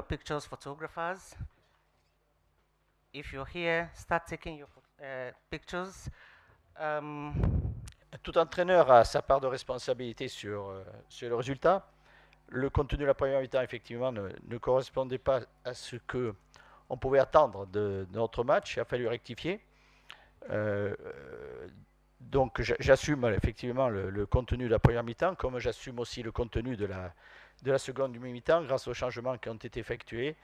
Pictures photographers. If you're here, start taking your pictures. Tout entraîneur a sa part de responsabilité sur le résultat. Le contenu de la première mi-temps, effectivement, ne correspondait pas à ce que on pouvait attendre de notre match. Il a fallu rectifier. Euh, donc j'assume effectivement le contenu de la première mi-temps, comme j'assume aussi le contenu de la seconde mi-temps grâce aux changements qui ont été effectués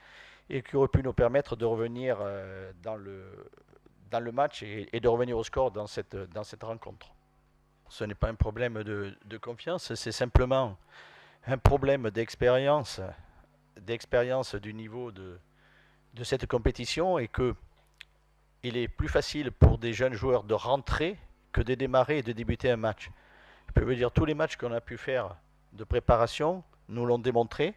et qui auraient pu nous permettre de revenir dans le match et de revenir au score dans cette rencontre. Ce n'est pas un problème de confiance, c'est simplement un problème d'expérience du niveau de cette compétition et que il est plus facile pour des jeunes joueurs de rentrer que de démarrer et de débuter un match. Je peux vous dire, tous les matchs qu'on a pu faire de préparation nous l'ont démontré.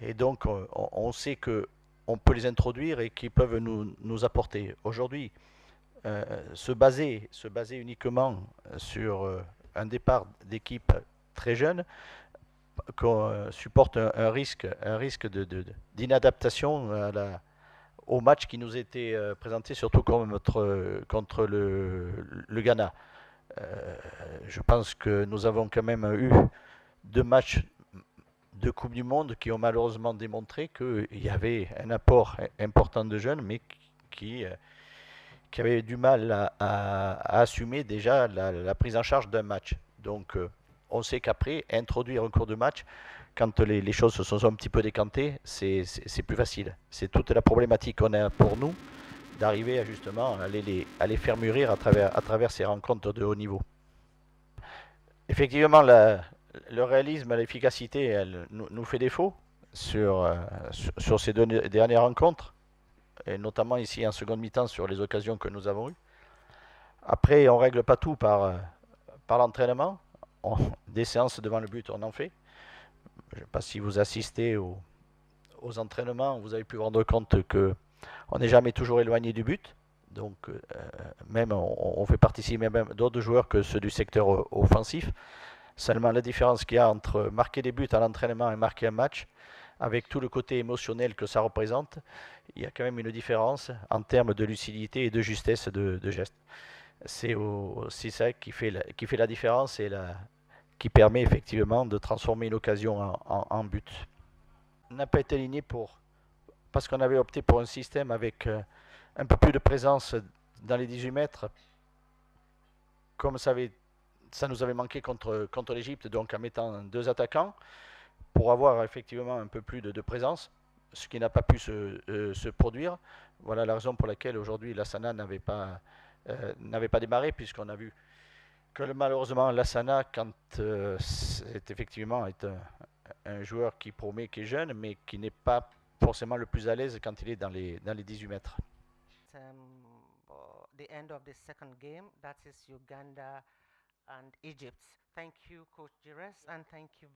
Et donc, on sait qu'on peut les introduire et qu'ils peuvent nous apporter. Aujourd'hui, se baser uniquement sur un départ d'équipe très jeune qu'on supporte un risque d'inadaptation au match qui nous était présenté, surtout contre le Ghana. Euh, je pense que nous avons quand même eu 2 matchs de Coupe du Monde qui ont malheureusement démontré qu'il y avait un apport important de jeunes, mais qui, qui avaient du mal à assumer déjà la prise en charge d'un match. Donc on sait qu'après, introduire un cours de match, quand les choses se sont un petit peu décantées, c'est plus facile. C'est toute la problématique qu'on a pour nous d'arriver à justement à les faire mûrir à travers ces rencontres de haut niveau. Effectivement, le réalisme, l'efficacité, elle nous fait défaut sur ces 2 dernières rencontres, et notamment ici en seconde mi-temps sur les occasions que nous avons eues. Après, on ne règle pas tout par l'entraînement. Des séances devant le but, on en fait. Je ne sais pas si vous assistez aux entraînements, vous avez pu vous rendre compte que on n'est jamais toujours éloigné du but. Donc, même on fait participer même d'autres joueurs que ceux du secteur offensif. Seulement, la différence qu'il y a entre marquer des buts à l'entraînement et marquer un match, avec tout le côté émotionnel que ça représente, il y a quand même une différence en termes de lucidité et de justesse de geste. C'est ça qui fait la différence et qui permet effectivement de transformer une occasion en but. On n'a pas été aligné parce qu'on avait opté pour un système avec un peu plus de présence dans les 18 mètres, comme ça nous avait manqué contre l'Égypte, donc en mettant 2 attaquants, pour avoir effectivement un peu plus de présence, ce qui n'a pas pu se produire. Voilà la raison pour laquelle aujourd'hui Lassana n'avait pas démarré, puisqu'on a vu que malheureusement Lassana, quand c'est effectivement un joueur qui promet, qui est jeune, mais qui n'est pas forcément le plus à l'aise quand il est dans les 18 mètres. The end of the second game, that is Uganda and Egypt. Thank you, Coach Jires, and thank you